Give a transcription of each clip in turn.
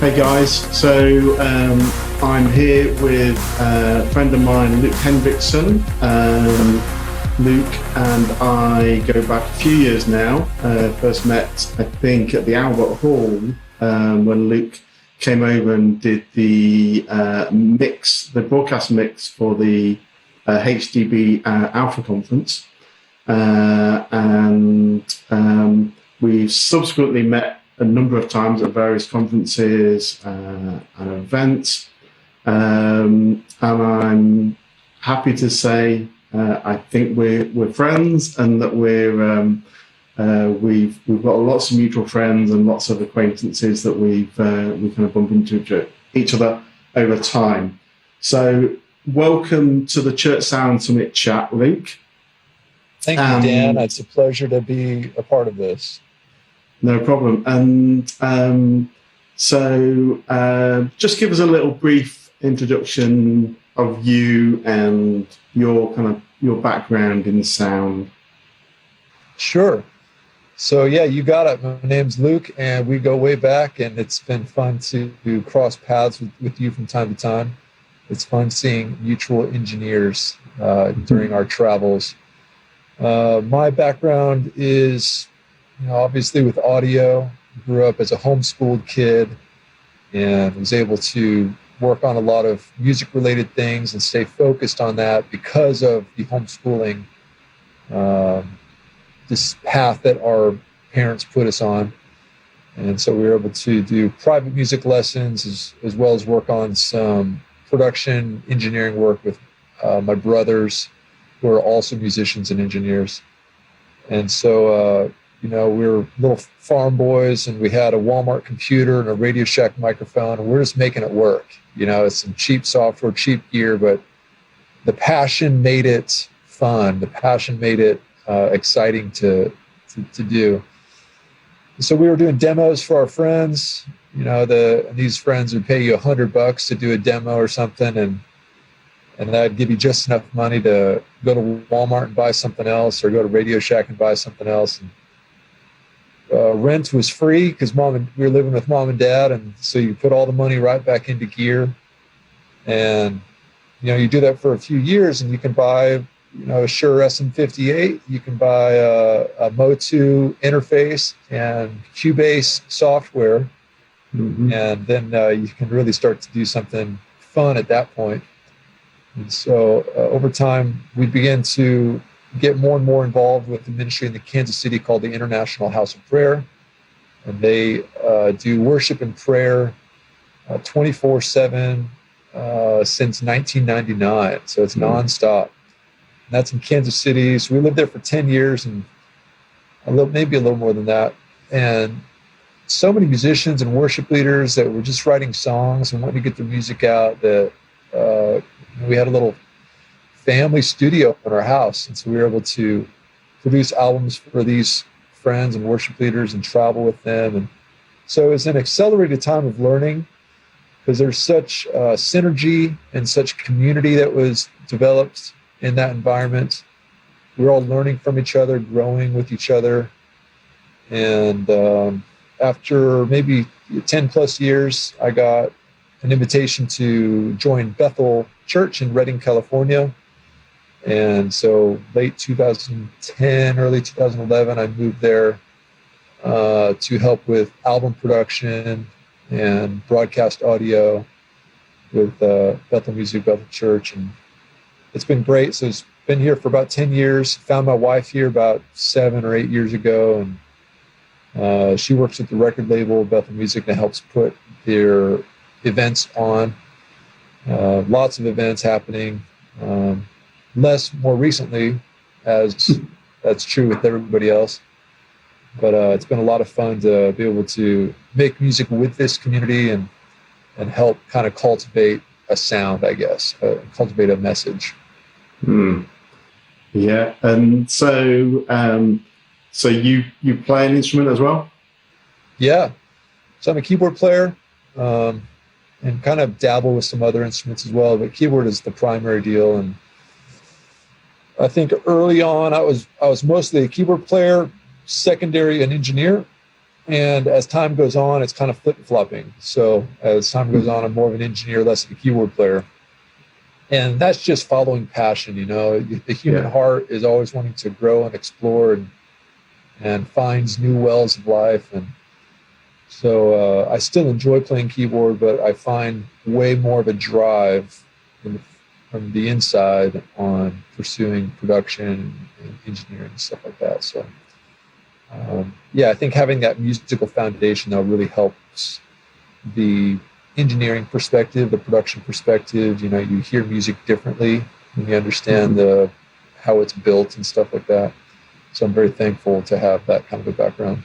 Hey guys, so I'm here with a friend of mine, Luke Hendrickson. Luke and I go back a few years now. First met, I think, at the Albert Hall when Luke came over and did the broadcast mix for the HDB Alpha Conference. And we've subsequently met a number of times at various conferences and events, and I'm happy to say I think we're friends, and that we've got lots of mutual friends and lots of acquaintances that we kind of bump into each other over time. So welcome to the Church Sound Summit chat, Luke. Thank you, Dan. It's a pleasure to be a part of this. No problem. And so just give us a little brief introduction of you and your background in sound. Sure. So yeah, you got it. My name's Luke, and we go way back, and it's been fun to cross paths with you from time to time. It's fun seeing mutual engineers during our travels. My background is, obviously with audio. Grew up as a homeschooled kid and was able to work on a lot of music-related things and stay focused on that because of the homeschooling, this path that our parents put us on. And so we were able to do private music lessons as well as work on some production engineering work with my brothers, who are also musicians and engineers. And so, we were little farm boys, and we had a Walmart computer and a Radio Shack microphone, and we're just making it work. It's some cheap software, cheap gear, but the passion made it fun. The passion made it exciting to do. So we were doing demos for our friends. These friends would pay you $100 to do a demo or something, and that'd give you just enough money to go to Walmart and buy something else, or go to Radio Shack and buy something else. And rent was free because we were living with mom and dad, and so you put all the money right back into gear. And you do that for a few years, and you can buy a Shure SM58, you can buy a Mo2 interface and Cubase software, and then you can really start to do something fun at that point. And so over time, we began to get more and more involved with the ministry in the Kansas City called the International House of Prayer. And they do worship and prayer 24/7 since 1999. So it's nonstop. And that's in Kansas City. So we lived there for 10 years and maybe a little more than that. And so many musicians and worship leaders that were just writing songs and wanting to get their music out, that we had a little family studio in our house. And so we were able to produce albums for these friends and worship leaders and travel with them. And so it was an accelerated time of learning, because there's such synergy and such community that was developed in that environment. We're all learning from each other, growing with each other. And after maybe 10 plus years, I got an invitation to join Bethel Church in Redding, California. And so late 2010, early 2011, I moved there to help with album production and broadcast audio with Bethel Music, Bethel Church. And it's been great. So it's been here for about 10 years. Found my wife here about 7 or 8 years ago. And she works at the record label, Bethel Music, and helps put their events on. Lots of events happening. Less more recently, as that's true with everybody else. But it's been a lot of fun to be able to make music with this community and help kind of cultivate a sound, I guess, cultivate a message. Yeah, and so you play an instrument as well? Yeah, so I'm a keyboard player, and kind of dabble with some other instruments as well, but keyboard is the primary deal. And I think early on, I was mostly a keyboard player, secondary an engineer, And as time goes on, it's kind of flip-flopping. So as time goes on, I'm more of an engineer, less of a keyboard player. And that's just following passion, you know. The human heart is always wanting to grow and explore and finds new wells of life. And so I still enjoy playing keyboard, but I find way more of a drive from the inside on pursuing production and engineering and stuff like that. So I think having that musical foundation though really helps the engineering perspective, the production perspective. You know, you hear music differently when you understand how it's built and stuff like that. So I'm very thankful to have that kind of a background.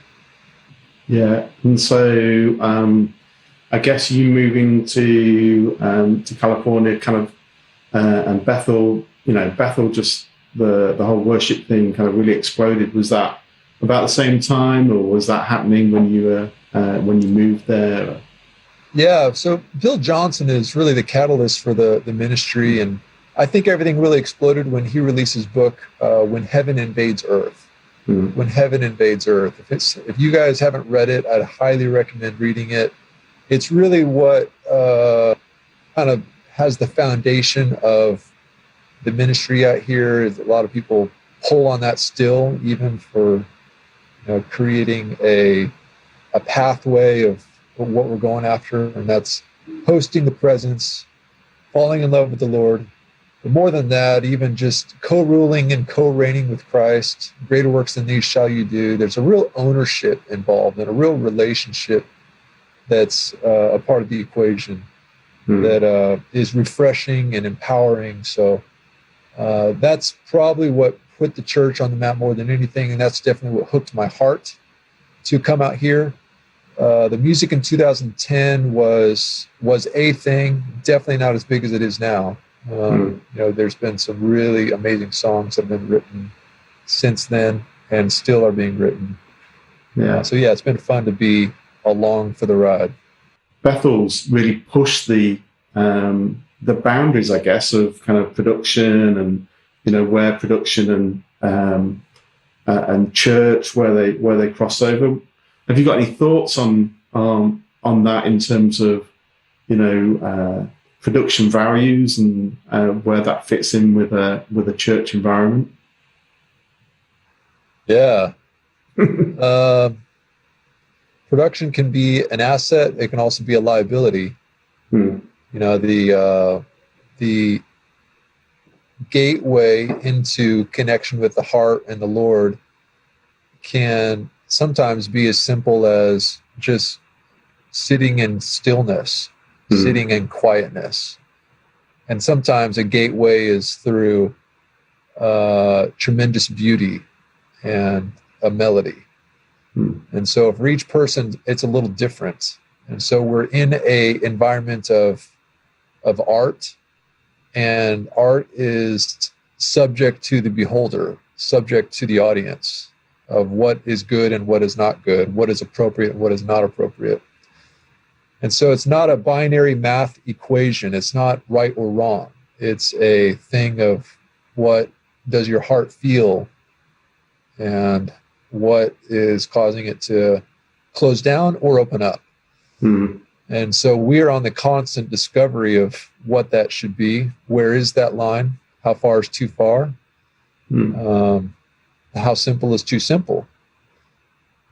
Yeah, and so I guess you moving to California, kind of, and Bethel, you know, Bethel, just the whole worship thing kind of really exploded. Was that about the same time, or was that happening when you moved there? Yeah, so Bill Johnson is really the catalyst for the ministry, and I think everything really exploded when he released his book, When Heaven Invades Earth. When Heaven Invades Earth. If you guys haven't read it, I'd highly recommend reading it. It's really what kind of has the foundation of the ministry out here. A lot of people pull on that still, even for creating a pathway of what we're going after, and that's hosting the presence, falling in love with the Lord. But more than that, even just co-ruling and co-reigning with Christ, greater works than these shall you do. There's a real ownership involved and a real relationship that's a part of the equation that is refreshing and empowering. So that's probably what put the church on the map more than anything, and that's definitely what hooked my heart to come out here. The music in 2010 was a thing, definitely not as big as it is now. There's been some really amazing songs that have been written since then and still are being written. It's been fun to be along for the ride. Bethel's really pushed the boundaries, I guess, of kind of production and where production and church where they cross over. Have you got any thoughts on that in terms of production values and where that fits in with a church environment? Yeah. Production can be an asset. It can also be a liability. The gateway into connection with the heart and the Lord can sometimes be as simple as just sitting in stillness, sitting in quietness. And sometimes a gateway is through tremendous beauty and a melody. And so for each person, it's a little different. And so we're in a environment of art, and art is subject to the beholder, subject to the audience of what is good and what is not good, what is appropriate and what is not appropriate. And so it's not a binary math equation. It's not right or wrong. It's a thing of what does your heart feel and what is causing it to close down or open up. And so we're on the constant discovery of what that should be. Where is that line? How far is too far? How simple is too simple?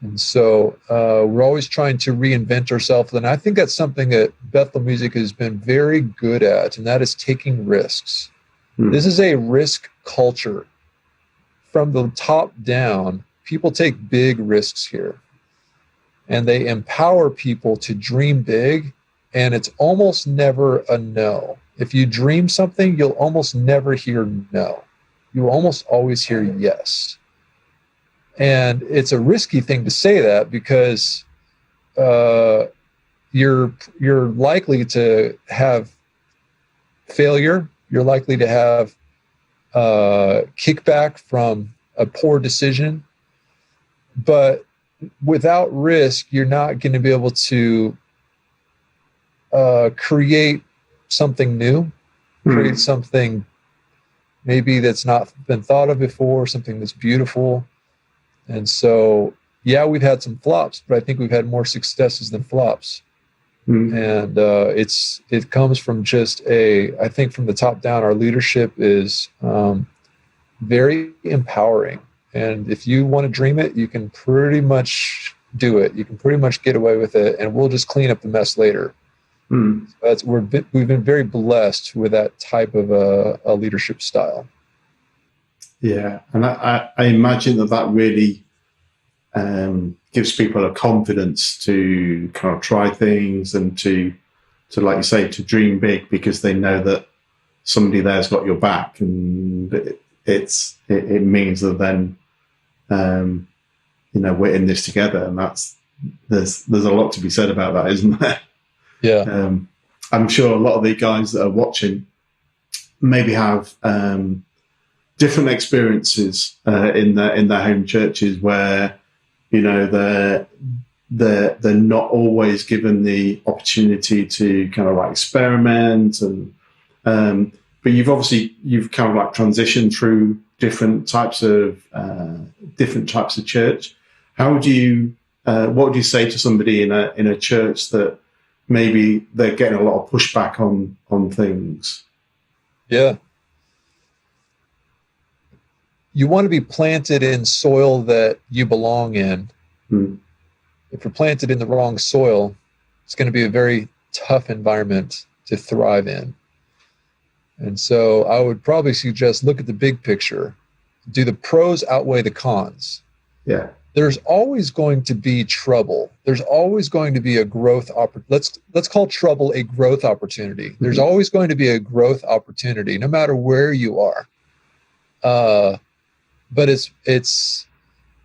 And so we're always trying to reinvent ourselves. And I think that's something that Bethel Music has been very good at, and that is taking risks. This is a risk culture. From the top down, people take big risks here. And they empower people to dream big, and it's almost never a no. If you dream something, you'll almost never hear no. You will almost always hear yes. And it's a risky thing to say that because you're likely to have failure. You're likely to have kickback from a poor decision. But without risk, you're not going to be able to create something new, create something maybe that's not been thought of before, something that's beautiful. And so yeah, we've had some flops, but I think we've had more successes than flops. And it comes from just I think from the top down, our leadership is very empowering. And if you want to dream it, you can pretty much do it. You can pretty much get away with it, and we'll just clean up the mess later. We've been very blessed with that type of a leadership style. Yeah, and I imagine that really gives people a confidence to kind of try things and to like you say, to dream big, because they know that somebody there's got your back, and it means that then we're in this together, and there's a lot to be said about that, isn't there? Yeah. I'm sure a lot of the guys that are watching maybe have different experiences in their home churches where they're not always given the opportunity to kind of like experiment, and but you've kind of like transitioned through different types of church. How would you what would you say to somebody in a church that maybe they're getting a lot of pushback on things? Yeah. You want to be planted in soil that you belong in. If you're planted in the wrong soil, it's going to be a very tough environment to thrive in. And so I would probably suggest look at the big picture. Do the pros outweigh the cons? Yeah. There's always going to be trouble. There's always going to be a growth opportunity. Let's call trouble a growth opportunity. There's always going to be a growth opportunity, no matter where you are. But it's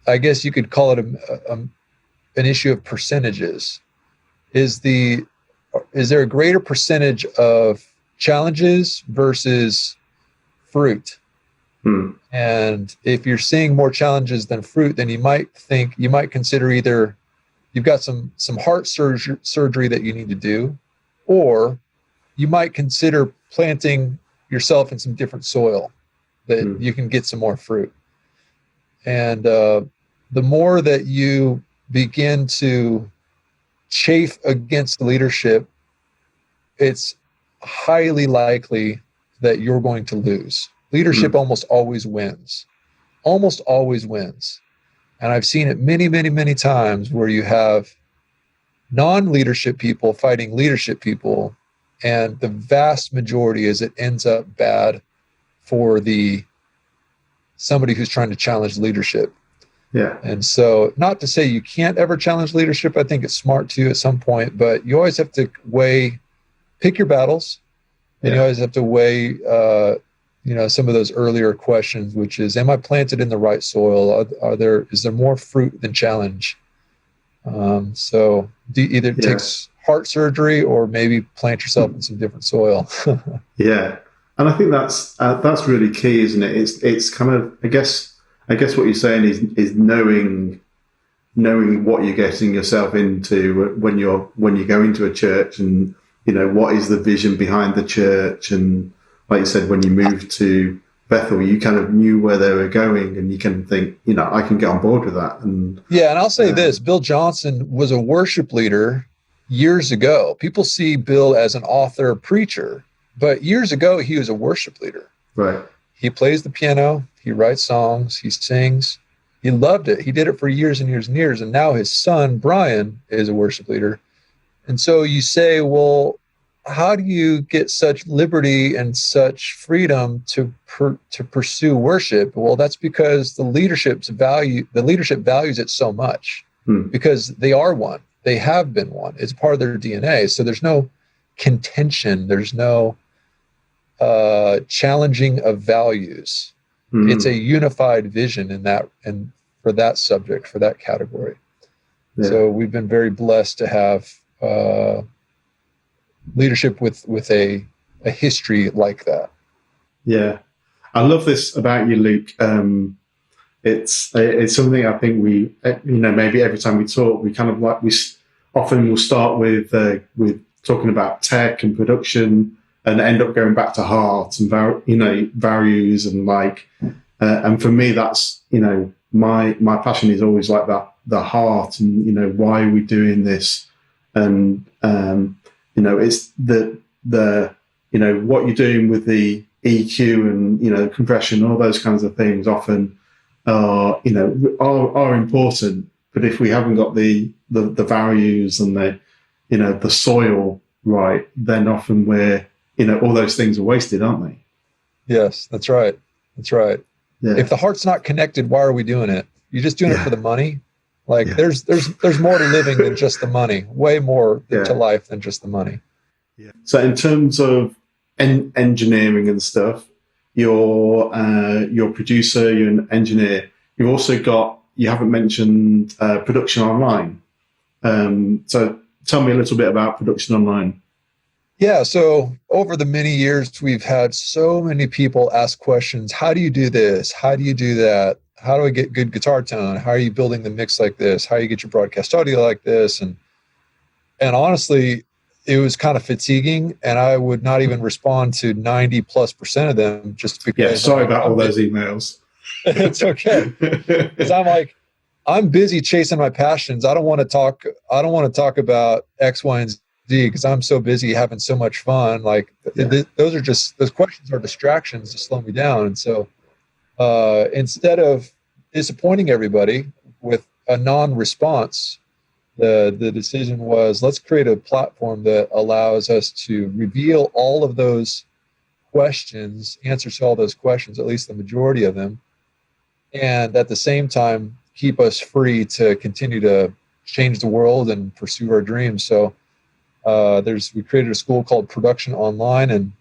I guess you could call it an issue of percentages. Is there a greater percentage of challenges versus fruit? And if you're seeing more challenges than fruit, then you might consider either you've got some heart surgery that you need to do, or you might consider planting yourself in some different soil that you can get some more fruit. And the more that you begin to chafe against leadership, it's highly likely that you're going to lose. Leadership almost always wins. Almost always wins. And I've seen it many, many, many times where you have non-leadership people fighting leadership people, and the vast majority is it ends up bad for somebody who's trying to challenge leadership. Yeah. And so, not to say you can't ever challenge leadership. I think it's smart to at some point, but you always have to pick your battles, and you always have to weigh, some of those earlier questions, which is, am I planted in the right soil? Is there more fruit than challenge? So either it takes heart surgery or maybe plant yourself in some different soil. Yeah. And I think that's really key, isn't it? It's kind of, I guess what you're saying is knowing what you're getting yourself into when you go into a church, and what is the vision behind the church. And like you said, when you moved to Bethel, you kind of knew where they were going, and you can think, I can get on board with that. And I'll say this: Bill Johnson was a worship leader years ago. People see Bill as an author, preacher, but years ago he was a worship leader. Right. He plays the piano, he writes songs, he sings. He loved it. He did it for years and years and years. And now his son, Brian, is a worship leader. And so you say, well, how do you get such liberty and such freedom to pursue worship? Well, that's because the leadership values it so much, because they are one. They have been one. It's part of their DNA. So there's no contention. There's no challenging of values. It's a unified vision and for that subject, for that category. Yeah. So we've been very blessed to have leadership with a history like that. Yeah, I love this about you, Luke. It's something I think we, maybe every time we talk, we kind of like, we often will start with talking about tech and production, and end up going back to heart and values, and like, and for me, that's my passion is always like that the heart and, why are we doing this? And, it's the what you're doing with the EQ and, compression, all those kinds of things often are important. But if we haven't got the values and the soil right, then often we're, all those things are wasted, aren't they? Yes, that's right. That's right. Yeah. If the heart's not connected, why are we doing it? You're just doing it for the money. Like there's more to living than just the money, way more to life than just the money. Yeah. So in terms of engineering and stuff, you're a producer, you're an engineer. You've also you haven't mentioned production online. So tell me a little bit about production online. Yeah. So over the many years, we've had so many people ask questions. How do you do this? How do you do that? How do I get good guitar tone? How are you building the mix like this? How do you get your broadcast audio like this? And honestly, it was kind of fatiguing, and I would not even respond to 90+% of them just because. Yeah, sorry about all those emails. It's okay, because I'm busy chasing my passions. I don't want to talk about X, Y, and Z because I'm so busy having so much fun. Like those questions are distractions to slow me down. And so instead of disappointing everybody with a non-response, the decision was, let's create a platform that allows us to reveal all of those questions, answers to all those questions, at least the majority of them, and at the same time keep us free to continue to change the world and pursue our dreams. So we created a school called Production Online, and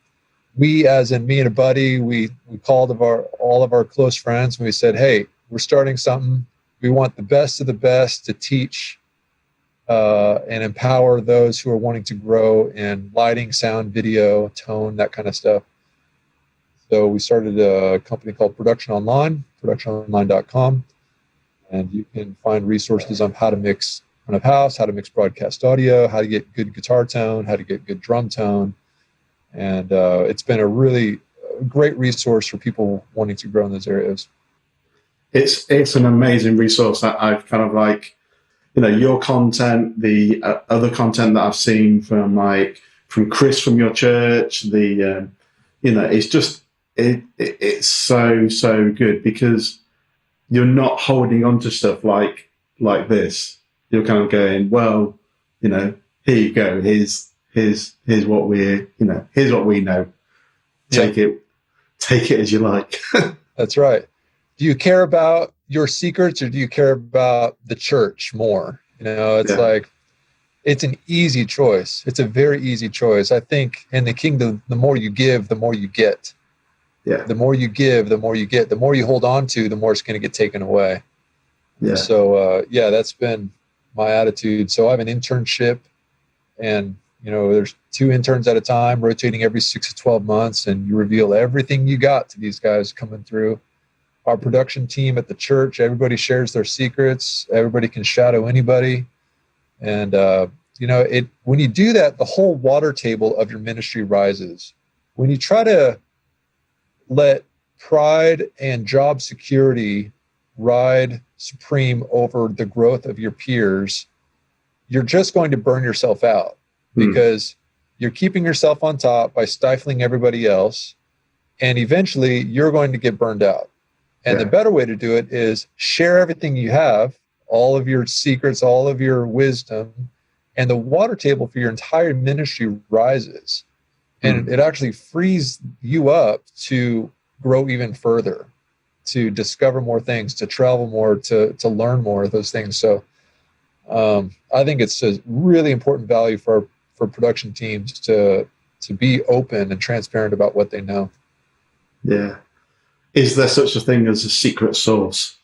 we, as in me and a buddy, we called all of our close friends, and we said, hey, we're starting something. We want the best of the best to teach and empower those who are wanting to grow in lighting, sound, video, tone, that kind of stuff. So we started a company called Production Online, productiononline.com, and you can find resources on how to mix front of house, how to mix broadcast audio, how to get good guitar tone, how to get good drum tone. And it's been a really great resource for people wanting to grow in those areas. It's an amazing resource that I've kind of like, your content, the other content that I've seen from Chris from your church, it's just, it's so good because you're not holding on to stuff like this. You're kind of going, well, here you go. Here's what here's what we know. Take it as you like. That's right. Do you care about your secrets or do you care about the church more? It's like, it's an easy choice. It's a very easy choice. I think in the kingdom, the more you give, the more you get. Yeah. The more you give, the more you get. The more you hold on to, the more it's going to get taken away. Yeah. So, that's been my attitude. So I have an internship, and, there's 2 interns at a time, rotating every 6 to 12 months, and you reveal everything you got to these guys coming through. Our production team at the church, everybody shares their secrets. Everybody can shadow anybody. And, when you do that, the whole water table of your ministry rises. When you try to let pride and job security ride supreme over the growth of your peers, you're just going to burn yourself out because you're keeping yourself on top by stifling everybody else. And eventually you're going to get burned out. And the better way to do it is share everything you have, all of your secrets, all of your wisdom, and the water table for your entire ministry rises. And it actually frees you up to grow even further, to discover more things, to travel more, to learn more of those things. So I think it's a really important value for production teams to be open and transparent about what they know. Yeah. Is there such a thing as a secret sauce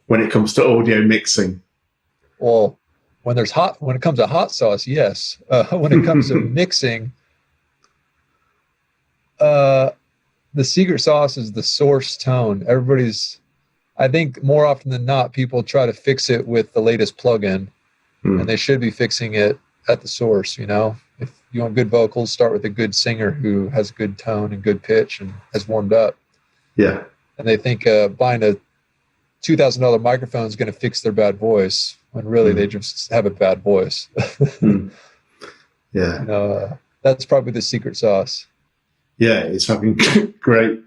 when it comes to audio mixing? Well, when it comes to hot sauce, yes. When it comes to mixing, the secret sauce is the source tone. I think more often than not, people try to fix it with the latest plugin, and they should be fixing it at the source. If you want good vocals, start with a good singer who has good tone and good pitch and has warmed up. Yeah. And they think buying $2,000 microphone is going to fix their bad voice, when really they just have a bad voice. Yeah. That's probably the secret sauce. Yeah, it's having great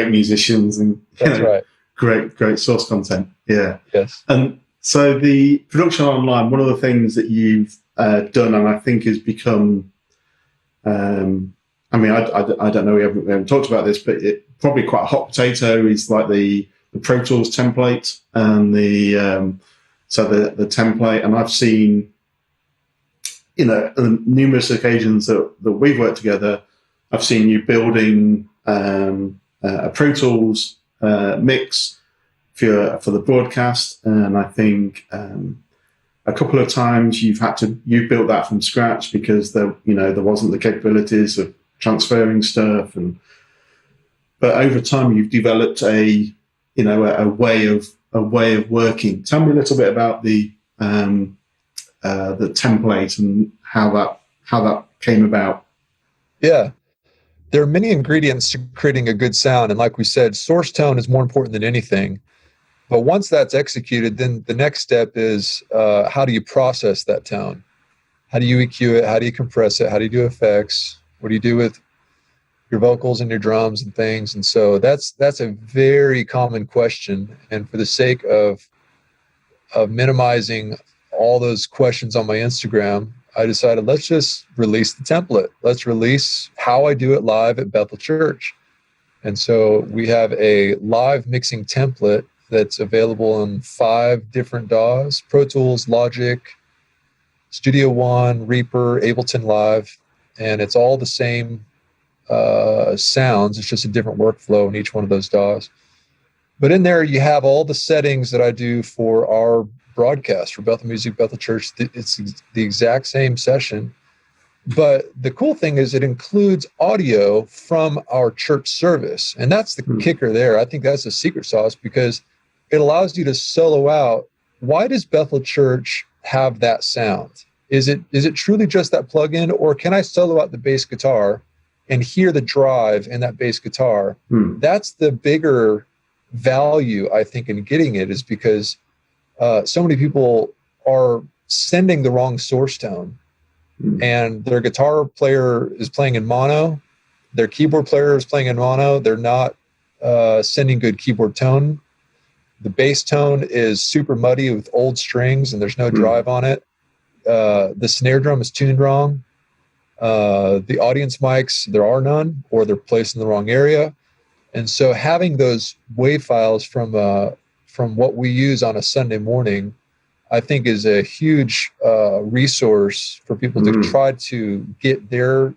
musicians and that's right. Great source content. Yeah. Yes. And so the production online, one of the things that you've done, and I think has become, I don't know, we haven't talked about this, but it probably quite a hot potato is like the Pro Tools template and the template. And I've seen, on numerous occasions that we've worked together, I've seen you building a Pro Tools mix for the broadcast, and I think a couple of times you've built that from scratch because there wasn't the capabilities of transferring stuff, but over time you've developed a way of working. Tell me a little bit about the template and how that came about. Yeah. There are many ingredients to creating a good sound. And like we said, source tone is more important than anything. But once that's executed, then the next step is how do you process that tone? How do you EQ it? How do you compress it? How do you do effects? What do you do with your vocals and your drums and things? And so that's a very common question. And for the sake of minimizing all those questions on my Instagram, I decided let's just release the template. Let's release how I do it live at Bethel Church. And so we have a live mixing template that's available in 5 different DAWs: Pro Tools, Logic, Studio One, Reaper, Ableton Live, and it's all the same sounds. It's just a different workflow in each one of those DAWs. But in there, you have all the settings that I do for our broadcast for Bethel Music, Bethel Church. It's the exact same session. But the cool thing is it includes audio from our church service. And that's the kicker there. I think that's the secret sauce because it allows you to solo out. Why does Bethel Church have that sound? Is it truly just that plug-in, or can I solo out the bass guitar and hear the drive in that bass guitar? That's the bigger value, I think, in getting it, is because so many people are sending the wrong source tone, and their guitar player is playing in mono, their keyboard player is playing in mono. They're not sending good keyboard tone. The bass tone is super muddy with old strings, and there's no drive on it. The snare drum is tuned wrong. The audience mics, there are none, or they're placed in the wrong area. And so having those WAV files from what we use on a Sunday morning, I think is a huge resource for people to try to get their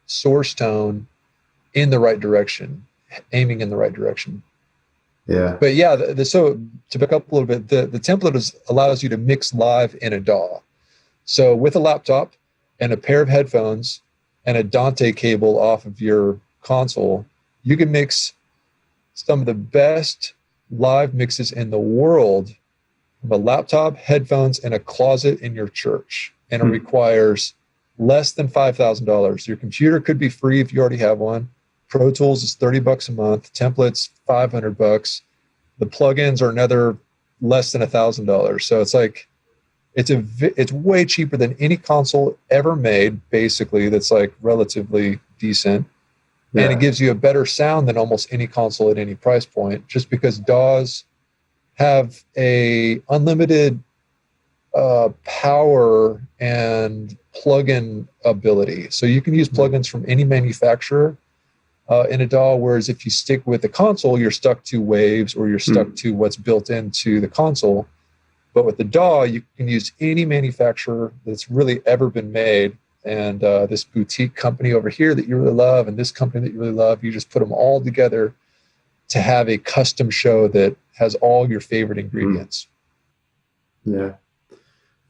source tone in the right direction, aiming in the right direction. Yeah. But yeah, so to back up a little bit, the template allows you to mix live in a DAW. So with a laptop and a pair of headphones and a Dante cable off of your console, you can mix some of the best live mixes in the world from a laptop, headphones, and a closet in your church. And it requires less than $5,000. Your computer could be free if you already have one. Pro Tools is $30 a month. Templates, $500. The plugins are another less than $1,000. So it's like, it's way cheaper than any console ever made, basically, that's like relatively decent. Yeah. And it gives you a better sound than almost any console at any price point, just because DAWs have a unlimited power and plugin ability. So you can use plugins from any manufacturer in a DAW, whereas if you stick with the console, you're stuck to waves or you're stuck to what's built into the console. But with the DAW, you can use any manufacturer that's really ever been made. And this boutique company over here that you really love, and this company that you really love, you just put them all together to have a custom show that has all your favorite ingredients. Yeah.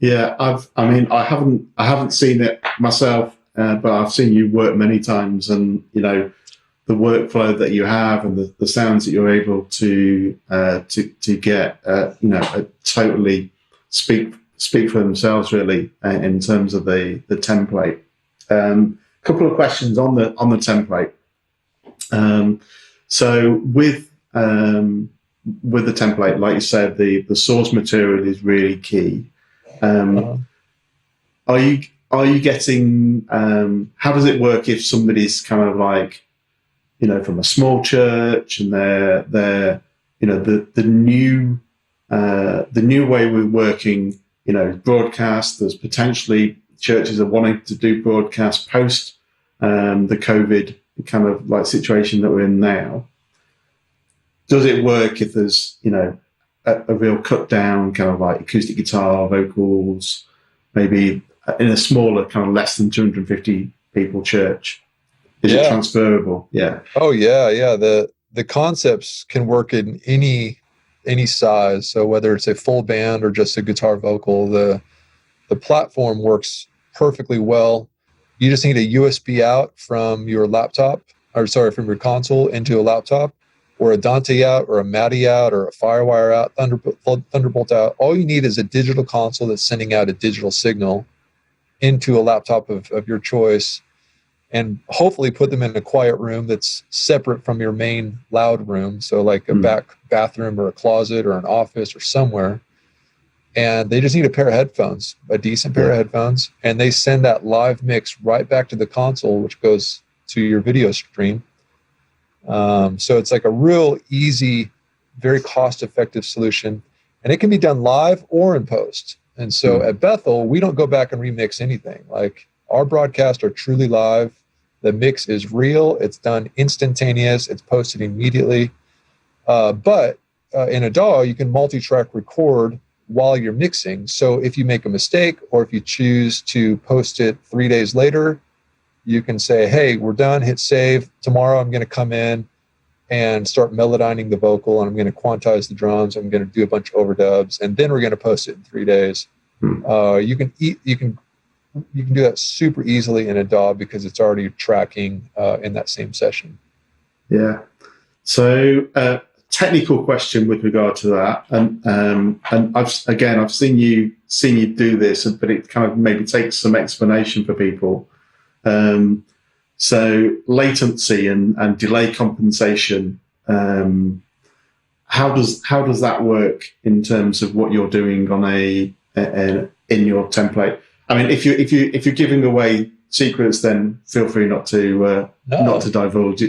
I haven't seen it myself, but I've seen you work many times, and the workflow that you have and the sounds that you're able to get, totally speak for themselves, really, in terms of the template. Couple of questions on the template. So with with the template, like you said, the source material is really key. Are you getting? How does it work if somebody's kind of like, from a small church, and they're the new way we're working, broadcast. There's potentially churches are wanting to do broadcast post the COVID kind of like situation that we're in now. Does it work if there's a real cut down kind of like acoustic guitar, vocals, maybe in a smaller kind of less than 250 people church? Is it transferable? Yeah. Oh yeah. The concepts can work in any size. So whether it's a full band or just a guitar vocal, the platform works perfectly well. You just need a USB out from your laptop, from your console into a laptop, or a Dante out, or a MADI out, or a Firewire out, Thunderbolt out. All you need is a digital console that's sending out a digital signal into a laptop of your choice, and hopefully put them in a quiet room that's separate from your main loud room. So like a back bathroom or a closet or an office or somewhere. And they just need a pair of headphones, a decent pair of headphones. And they send that live mix right back to the console, which goes to your video stream. So it's like a real easy, very cost-effective solution. And it can be done live or in post. And so at Bethel, we don't go back and remix anything. Like, our broadcasts are truly live. The mix is real. It's done instantaneous. It's posted immediately. But in a DAW, you can multi-track record while you're mixing. So if you make a mistake, or if you choose to post it 3 days later, you can say, hey, we're done, hit save. Tomorrow I'm going to come in and start melodyning the vocal, and I'm going to quantize the drums. I'm going to do a bunch of overdubs, and then we're going to post it in 3 days. You can do that super easily in a DAW because it's already tracking in that same session. Yeah. So technical question with regard to that, and I've seen you do this, but it kind of maybe takes some explanation for people. So latency and delay compensation, how does that work in terms of what you're doing on in your template? I mean, if you're giving away secrets, then feel free not to divulge.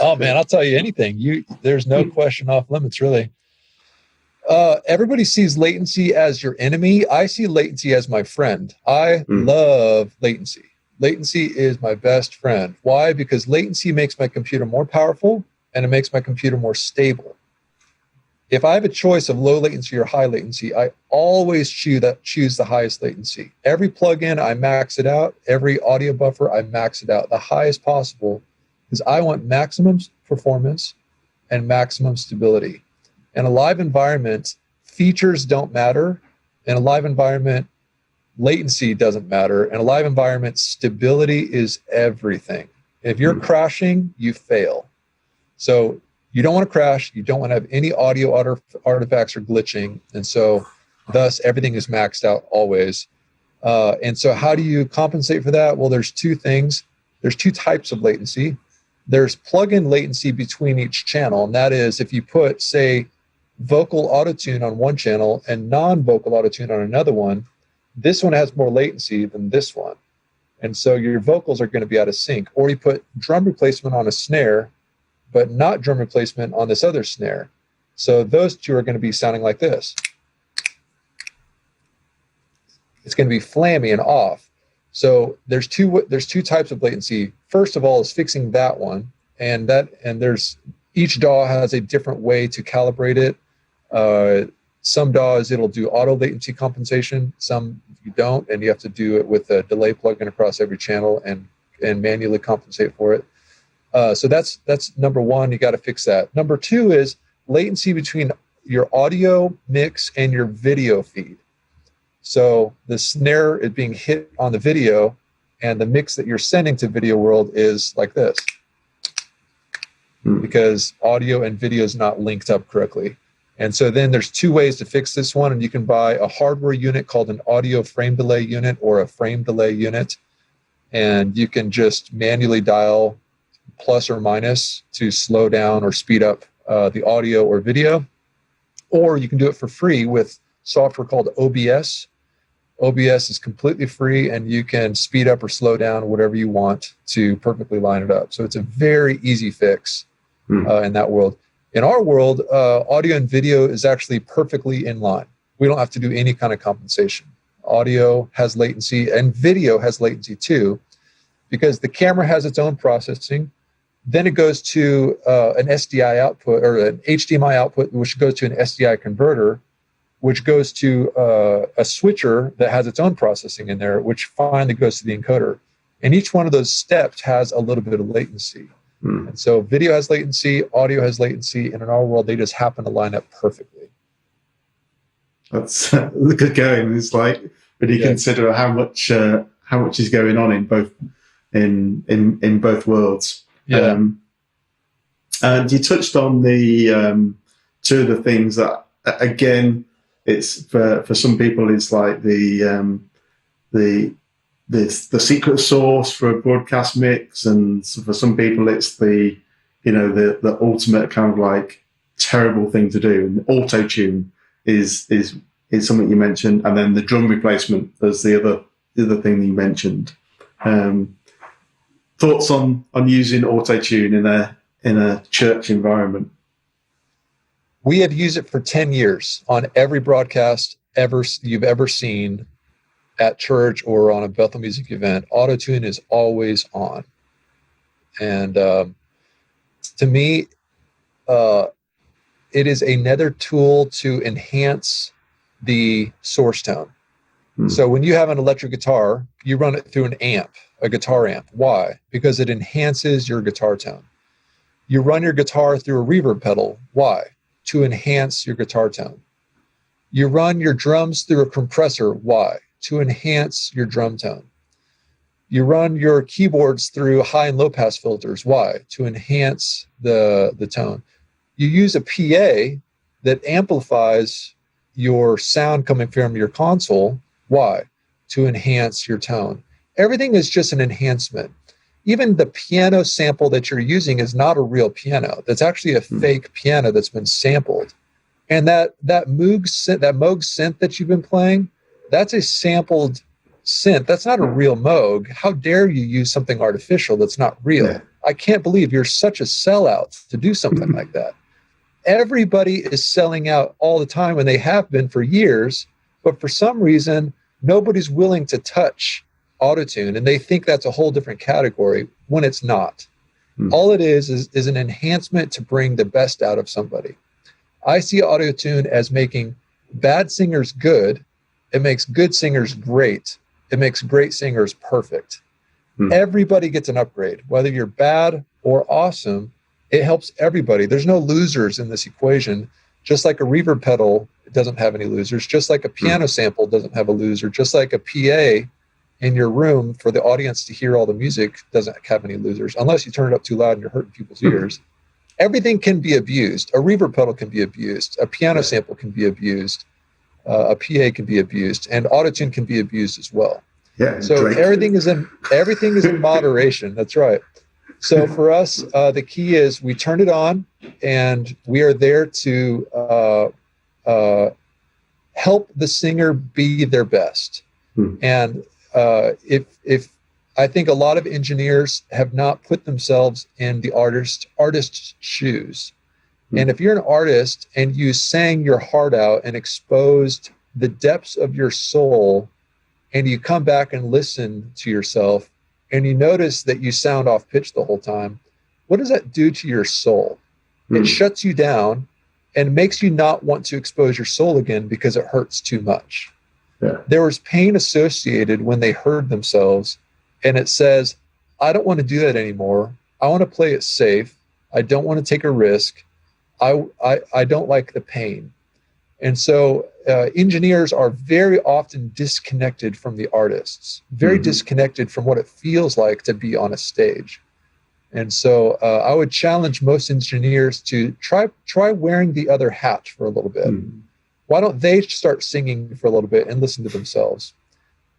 Oh man, I'll tell you anything. There's no question off limits, really. Everybody sees latency as your enemy. I see latency as my friend. I love latency. Latency is my best friend. Why? Because latency makes my computer more powerful, and it makes my computer more stable. If I have a choice of low latency or high latency, I always choose the highest latency. Every plugin, I max it out. Every audio buffer, I max it out the highest possible, because I want maximum performance and maximum stability. In a live environment, features don't matter. In a live environment, latency doesn't matter. In a live environment, stability is everything. If you're crashing, you fail. So you don't want to crash. You don't want to have any audio artifacts or glitching. And so thus everything is maxed out always. And so how do you compensate for that? Well, there's two things. There's two types of latency. There's plug-in latency between each channel. And that is if you put, say, vocal autotune on one channel and non-vocal autotune on another one, this one has more latency than this one. And so your vocals are going to be out of sync. Or you put drum replacement on a snare, but not drum replacement on this other snare. So those two are going to be sounding like this. It's going to be flammy and off. So there's two types of latency. First of all is fixing that one, and there's each DAW has a different way to calibrate it. Some DAWs, it'll do auto latency compensation. Some you don't, and you have to do it with a delay plugin across every channel and manually compensate for it. So that's number one. You got to fix that. Number two is latency between your audio mix and your video feed. So the snare is being hit on the video, and the mix that you're sending to Video World is like this, because audio and video is not linked up correctly. And so then there's two ways to fix this one, and you can buy a hardware unit called an audio frame delay unit or a frame delay unit, and you can just manually dial plus or minus to slow down or speed up the audio or video. or you can do it for free with software called OBS. OBS is completely free, and you can speed up or slow down whatever you want to perfectly line it up. So it's a very easy fix in that world. In our world, audio and video is actually perfectly in line. We don't have to do any kind of compensation. Audio has latency, and video has latency too, because the camera has its own processing. Then it goes to an SDI output or an HDMI output, which goes to an SDI converter, which goes to a switcher that has its own processing in there, which finally goes to the encoder. And each one of those steps has a little bit of latency. And so video has latency, audio has latency, and in our world, they just happen to line up perfectly. That's good going. It's like when you consider how much is going on in both in both worlds. Yeah. And you touched on the two of the things that, again, it's for some people it's like the secret sauce for a broadcast mix, and for some people it's the ultimate kind of like terrible thing to do. And auto tune is something you mentioned, and then the drum replacement as the other thing that you mentioned. Thoughts on using auto tune in a church environment? We have used it for 10 years on every broadcast you've ever seen at church or on a Bethel music event. Auto tune is always on, and to me, it is another tool to enhance the source tone. So when you have an electric guitar, you run it through an amp, a guitar amp. Why? Because it enhances your guitar tone. You run your guitar through a reverb pedal. Why? To enhance your guitar tone. You run your drums through a compressor. Why? To enhance your drum tone. You run your keyboards through high and low pass filters. Why? To enhance the tone. You use a PA that amplifies your sound coming from your console. Why? To enhance your tone. Everything is just an enhancement. Even the piano sample that you're using is not a real piano. That's actually a fake piano that's been sampled. And that Moog synth that you've been playing, that's a sampled synth. That's not a real Moog. How dare you use something artificial that's not real? Yeah. I can't believe you're such a sellout to do something like that. Everybody is selling out all the time, and they have been for years, but for some reason, nobody's willing to touch autotune, and they think that's a whole different category when it's not. All it is an enhancement to bring the best out of somebody. I see autotune as making bad singers good. It makes good singers great. It makes great singers perfect. Everybody gets an upgrade, whether you're bad or awesome. It helps everybody. There's no losers in this equation. Just like a reverb pedal doesn't have any losers, just like a piano sample doesn't have a loser, just like a PA in your room for the audience to hear all the music doesn't have any losers, unless you turn it up too loud and you're hurting people's ears. Everything can be abused. A reverb pedal can be abused. A piano sample can be abused. A PA can be abused, and autotune can be abused as well. Yeah. So everything is in moderation. That's right. So for us, the key is we turn it on, and we are there to help the singer be their best. And if I think a lot of engineers have not put themselves in the artist's shoes. And if you're an artist and you sang your heart out and exposed the depths of your soul, and you come back and listen to yourself, and you notice that you sound off pitch the whole time, what does that do to your soul? It shuts you down and makes you not want to expose your soul again because it hurts too much. Yeah. There was pain associated when they heard themselves, and it says, I don't want to do that anymore. I want to play it safe. I don't want to take a risk. I don't like the pain. And so engineers are very often disconnected from the artists, very disconnected from what it feels like to be on a stage. And so I would challenge most engineers to try wearing the other hat for a little bit. Why don't they start singing for a little bit and listen to themselves?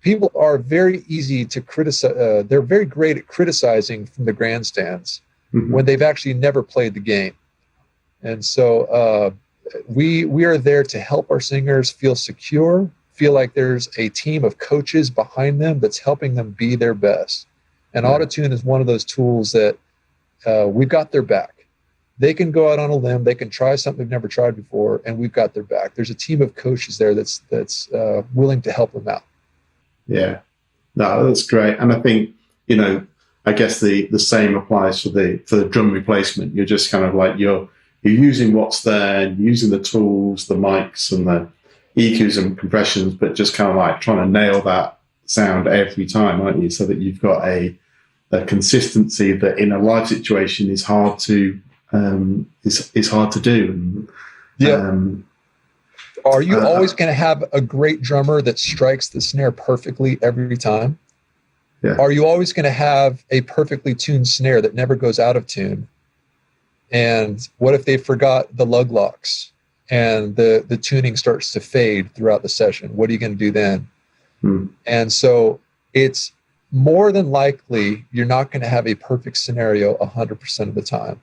People are very easy to criticize. They're very great at criticizing from the grandstands when they've actually never played the game. And so we are there to help our singers feel secure, feel like there's a team of coaches behind them that's helping them be their best. And Autotune is one of those tools that we've got their back. They can go out on a limb, they can try something they've never tried before, and we've got their back. There's a team of coaches there that's willing to help them out. Yeah, no, that's great. And I think, I guess the same applies for the drum replacement. You're just kind of like you're using what's there, you're using the tools, the mics and the EQs and compressions, but just kind of like trying to nail that sound every time, aren't you? So that you've got a consistency that in a live situation is hard to is hard to do. And, are you always going to have a great drummer that strikes the snare perfectly every time? Yeah. Are you always going to have a perfectly tuned snare that never goes out of tune? And what if they forgot the lug locks and the tuning starts to fade throughout the session? What are you going to do then? And so it's more than likely you're not going to have a perfect scenario 100% of the time.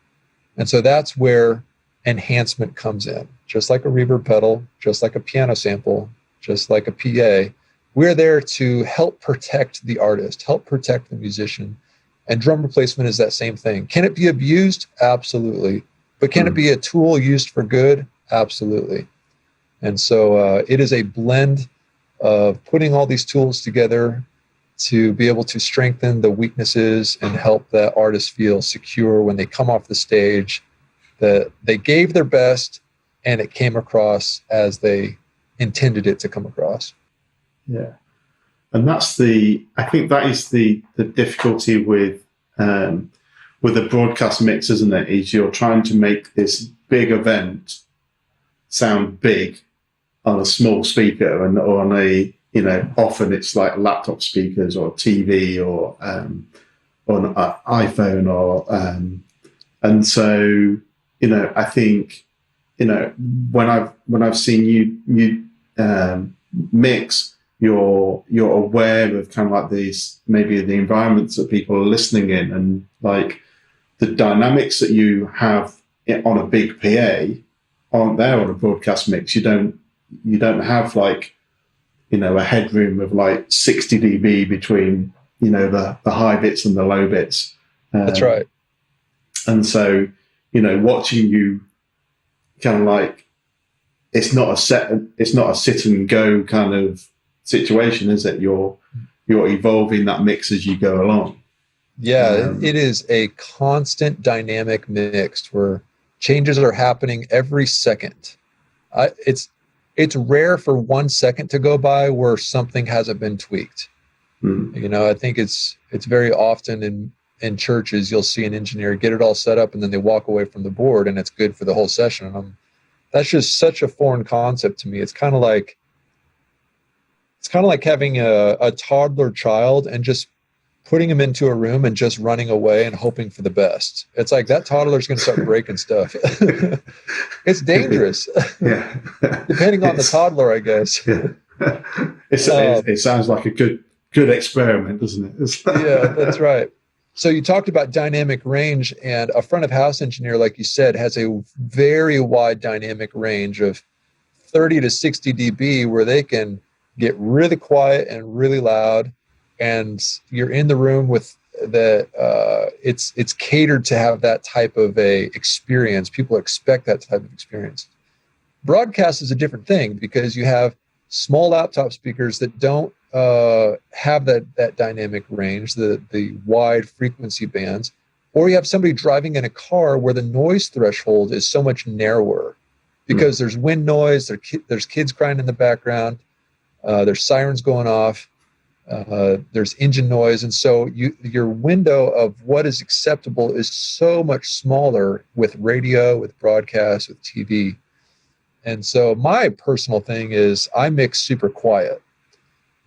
And so that's where enhancement comes in. Just like a reverb pedal, just like a piano sample, just like a PA, we're there to help protect the artist, help protect the musician. And drum replacement is that same thing. Can it be abused? Absolutely. But can it be a tool used for good? Absolutely. And so it is a blend of putting all these tools together to be able to strengthen the weaknesses and help that artist feel secure when they come off the stage, that they gave their best and it came across as they intended it to come across. Yeah. And I think that is the difficulty with the broadcast mix, isn't it? Is you're trying to make this big event sound big on a small speaker or on a, often it's like laptop speakers or TV or on an iPhone and so, I think, when I've seen you mix, you're aware of kind of like these, maybe the environments that people are listening in, and like the dynamics that you have on a big PA aren't there on a broadcast mix. You don't have like, a headroom of like 60 dB between, the high bits and the low bits. That's right. And so, watching you kind of like, it's not a sit and go kind of situation, is it? You're evolving that mix as you go along. Yeah, it is a constant dynamic mix where changes are happening every second. It's rare for 1 second to go by where something hasn't been tweaked. I think it's very often in churches, you'll see an engineer get it all set up and then they walk away from the board and it's good for the whole session. And that's just such a foreign concept to me. It's kind of like having a toddler child and just putting him into a room and just running away and hoping for the best. It's like that toddler's going to start breaking stuff. It's dangerous. Yeah. Depending on the toddler, I guess. Yeah. It sounds like a good experiment, doesn't it? Yeah, that's right. So you talked about dynamic range, and a front of house engineer, like you said, has a very wide dynamic range of 30 to 60 dB where they can get really quiet and really loud. And you're in the room with it's catered to have that type of a experience. People expect that type of experience. Broadcast is a different thing because you have small laptop speakers that don't have that dynamic range, the wide frequency bands, or you have somebody driving in a car where the noise threshold is so much narrower because there's wind noise, there's kids crying in the background, there's sirens going off. There's engine noise. And so your window of what is acceptable is so much smaller with radio, with broadcast, with TV. And so my personal thing is I mix super quiet.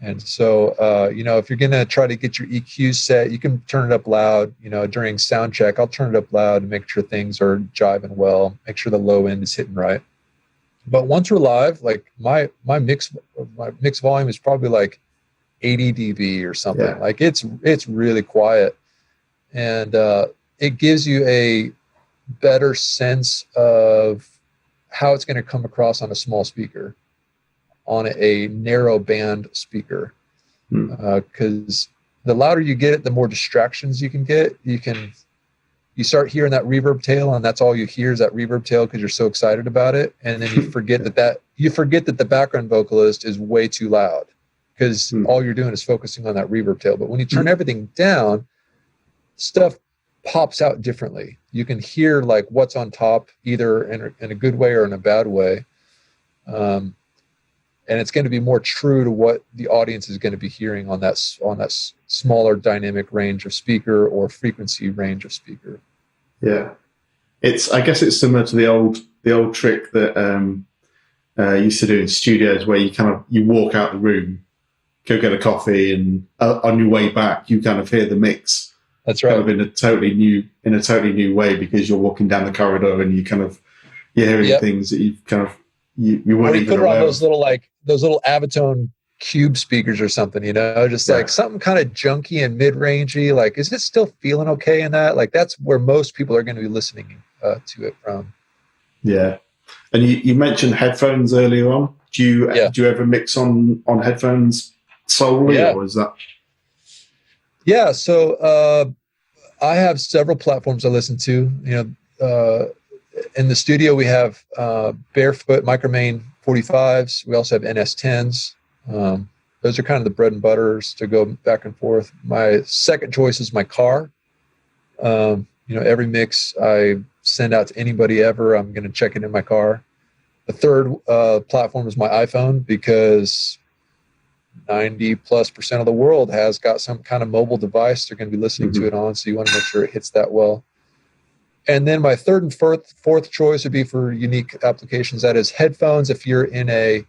And so, if you're going to try to get your EQ set, you can turn it up loud. During sound check, I'll turn it up loud and make sure things are jiving well, make sure the low end is hitting right. But once we're live, like my mix volume is probably like 80 dB or something. Yeah. Like it's really quiet, and it gives you a better sense of how it's going to come across on a small speaker, on a narrow band speaker. Because the louder you get it, the more distractions you can get. You start hearing that reverb tail, and that's all you hear is that reverb tail because you're so excited about it. And then you forget that the background vocalist is way too loud because all you're doing is focusing on that reverb tail. But when you turn everything down, stuff pops out differently. You can hear like what's on top, either in a good way or in a bad way. And it's going to be more true to what the audience is going to be hearing on that smaller dynamic range of speaker or frequency range of speaker. Yeah, I guess it's similar to the old trick that used to do in studios, where you walk out the room, go get a coffee, and on your way back you kind of hear the mix. That's right. Kind of in a totally new way, because you're walking down the corridor and you're hearing things that you've kind of you weren't even aware of. Those little Avitone Cube speakers or something, just like something kind of junky and mid-rangey. Like, is it still feeling okay in that? Like, that's where most people are going to be listening to it from. Yeah. And you mentioned headphones earlier on. Do you ever mix on headphones solely, or is that? Yeah. So I have several platforms I listen to. In the studio we have Barefoot Micromain 45s. We also have NS10s. Those are kind of the bread and butters to go back and forth. My second choice is my car. Every mix I send out to anybody ever, I'm going to check it in my car. The third platform is my iPhone, because 90+% of the world has got some kind of mobile device they're going to be listening to it on. So you want to make sure it hits that well. And then my third and fourth choice would be for unique applications. That is headphones. If you're in an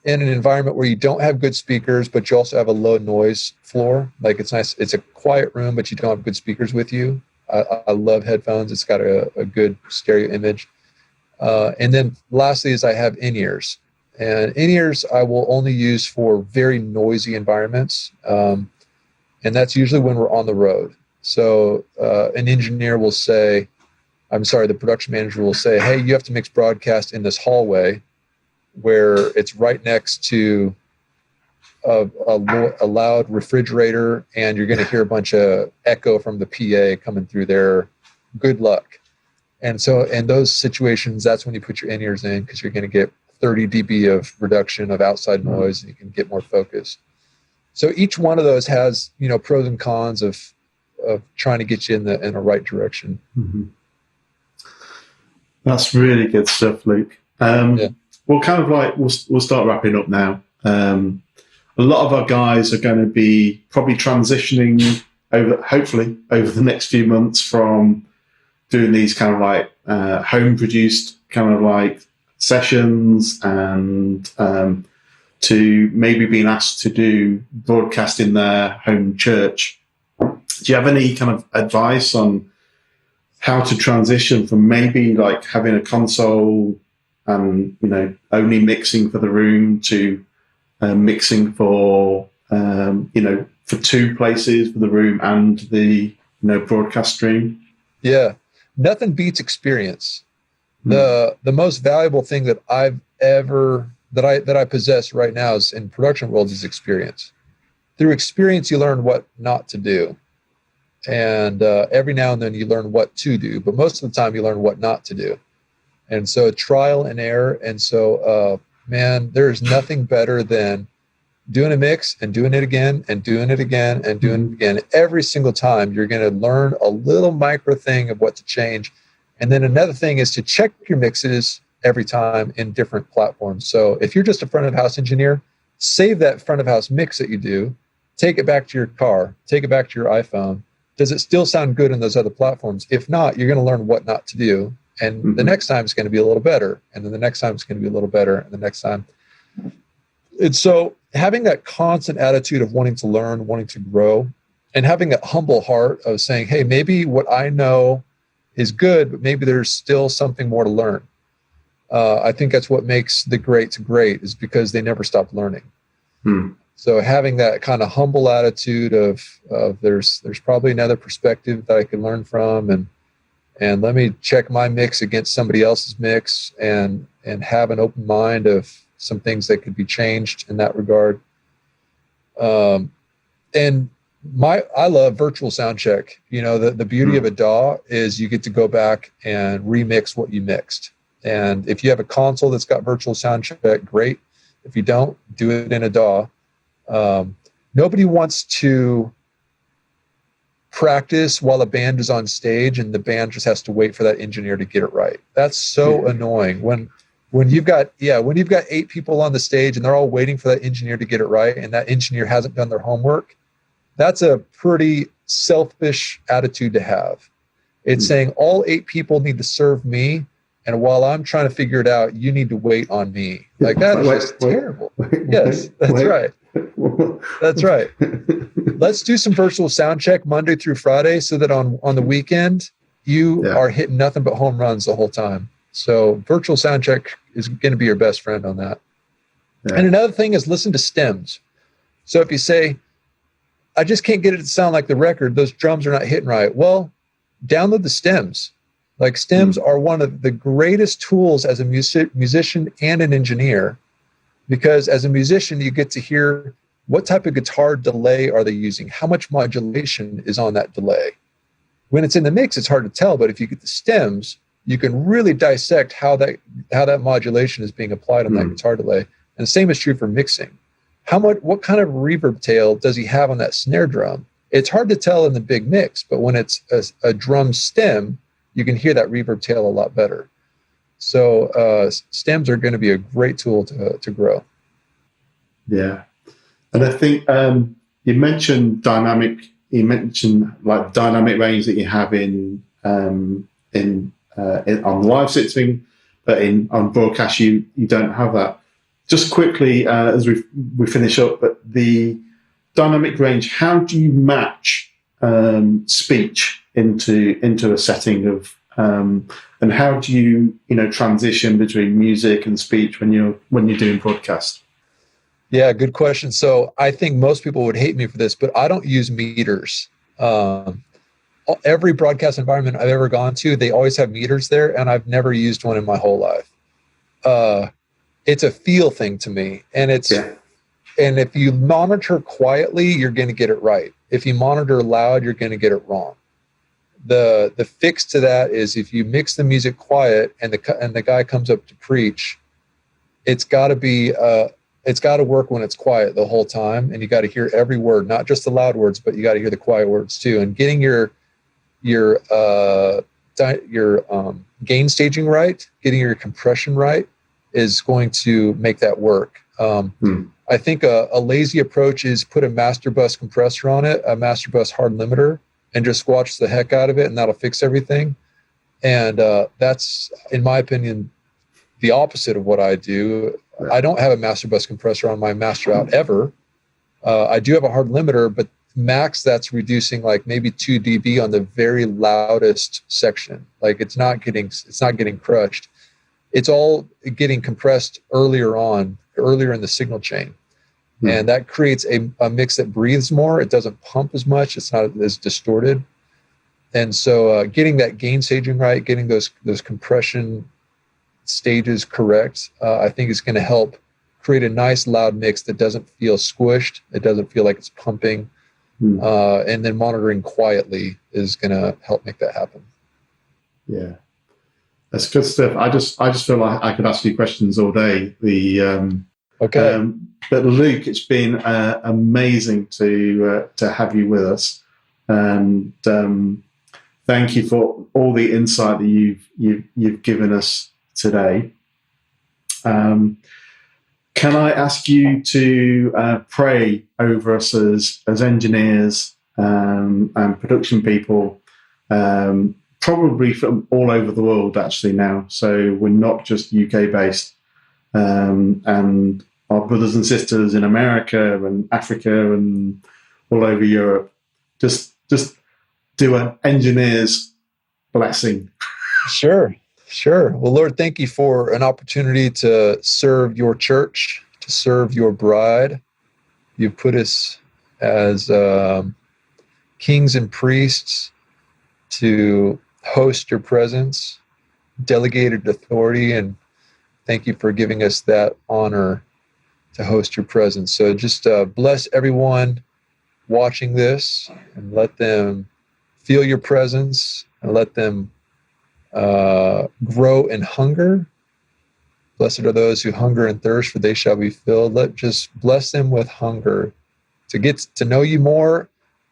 environment where you don't have good speakers, but you also have a low noise floor, like it's nice, it's a quiet room, but you don't have good speakers with you. I love headphones. It's got a good stereo image. And then lastly is I have in-ears. And in-ears I will only use for very noisy environments. And that's usually when we're on the road. So an engineer will say, the production manager will say, hey, you have to mix broadcast in this hallway where it's right next to a loud refrigerator, and you're going to hear a bunch of echo from the PA coming through there. Good luck. And so in those situations, that's when you put your in-ears in, because you're going to get 30 dB of reduction of outside noise, and you can get more focus. So each one of those has, pros and cons of trying to get you in the right direction. Mm-hmm. That's really good stuff, Luke. Well, kind of like we'll start wrapping up now. A lot of our guys are going to be probably transitioning hopefully over the next few months from doing these kind of like home produced kind of like sessions and to maybe being asked to do broadcast in their home church. Do you have any kind of advice on how to transition from maybe like having a console and, only mixing for the room to mixing for, for two places, for the room and the, broadcast stream? Yeah. Nothing beats experience. The most valuable thing that I possess right now is in production world is experience. Through experience, you learn what not to do. And every now and then you learn what to do, but most of the time you learn what not to do. And so trial and error. And so, there's nothing better than doing a mix and doing it again and doing it again and doing it again. Every single time you're going to learn a little micro thing of what to change. And then another thing is to check your mixes every time in different platforms. So if you're just a front of house engineer, save that front of house mix that you do, take it back to your car, take it back to your iPhone. Does it still sound good in those other platforms? If not, you're going to learn what not to do. And the next time it's going to be a little better. And then the next time it's going to be a little better. And the next time. And so having that constant attitude of wanting to learn, wanting to grow, and having that humble heart of saying, hey, maybe what I know is good, but maybe there's still something more to learn. I think that's what makes the greats great, is because they never stop learning. So having that kind of humble attitude of there's probably another perspective that I can learn from, and let me check my mix against somebody else's mix, and have an open mind of some things that could be changed in that regard. And I love virtual sound check. The beauty of a DAW is you get to go back and remix what you mixed. And if you have a console that's got virtual sound check, great. If you don't, do it in a DAW. Nobody wants to practice while a band is on stage and the band just has to wait for that engineer to get it right. That's so annoying. When you've got 8 people on the stage and they're all waiting for that engineer to get it right, and that engineer hasn't done their homework, that's a pretty selfish attitude to have. It's saying all 8 people need to serve me, and while I'm trying to figure it out, you need to wait on me. Like, that is just terrible. Yes, that's right. That's right. Let's do some virtual sound check Monday through Friday, so that on the weekend you are hitting nothing but home runs the whole time. So virtual sound check is going to be your best friend on that. Yeah. And another thing is listen to stems. So if you say, I just can't get it to sound like the record, those drums are not hitting right. Well, download the stems. Like, stems are one of the greatest tools as a musician and an engineer, because as a musician, you get to hear what type of guitar delay are they using, how much modulation is on that delay. When it's in the mix, it's hard to tell, but if you get the stems, you can really dissect how that modulation is being applied on that guitar delay. And the same is true for mixing. What kind of reverb tail does he have on that snare drum? It's hard to tell in the big mix, but when it's a drum stem, you can hear that reverb tail a lot better. So stems are going to be a great tool to grow. Yeah. And I think you mentioned dynamic range that you have on live sitting, but on broadcast you don't have that. Just quickly, as we finish up, but the dynamic range, how do you match speech into a setting of, and how do you transition between music and speech when you're doing broadcast? Yeah, good question. So I think most people would hate me for this, but I don't use meters. Every broadcast environment I've ever gone to, they always have meters there, and I've never used one in my whole life. It's a feel thing to me, and and if you monitor quietly, you're going to get it right. If you monitor loud, you're going to get it wrong. The fix to that is, if you mix the music quiet and the guy comes up to preach, it's got to work when it's quiet the whole time, and you got to hear every word, not just the loud words, but you got to hear the quiet words too. And getting your gain staging right, getting your compression right, is going to make that work. I think a lazy approach is put a master bus compressor on it, a master bus hard limiter, and just squash the heck out of it, and that'll fix everything. And that's, in my opinion, the opposite of what I do. I don't have a master bus compressor on my master out ever. I do have a hard limiter, but max that's reducing like maybe 2 dB on the very loudest section. Like, it's not getting crushed. It's all getting compressed earlier in the signal chain. And that creates a mix that breathes more. It doesn't pump as much. It's not as distorted. And so getting that gain staging right, getting those compression stages correct, I think is going to help create a nice loud mix that doesn't feel squished. It doesn't feel like it's pumping. And then monitoring quietly is going to help make that happen. Yeah. That's good stuff. I just feel like I could ask you questions all day. Okay. But Luke, it's been amazing to have you with us, and thank you for all the insight that you've given us today. Can I ask you to pray over us as engineers and production people? Probably from all over the world, actually, now. So we're not just UK based, and our brothers and sisters in America and Africa and all over Europe. Just do an engineer's blessing. Sure. Well, Lord, thank you for an opportunity to serve your church, to serve your bride. You've put us as kings and priests to host your presence, delegated authority, and thank you for giving us that honor to host your presence. So just bless everyone watching this and let them feel your presence and let them grow in hunger. Blessed are those who hunger and thirst, for they shall be filled. Just bless them with hunger to get to know you more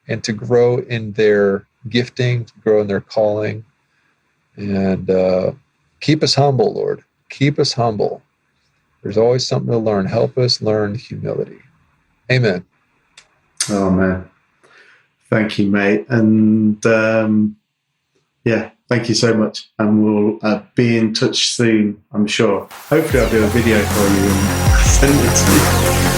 and to grow in their gifting, to grow in their calling. And keep us humble, Lord. Keep us humble. There's always something to learn. Help us learn humility. Amen. Oh, man. Thank you, mate. And thank you so much. And we'll be in touch soon, I'm sure. Hopefully I'll do a video for you and send it to you.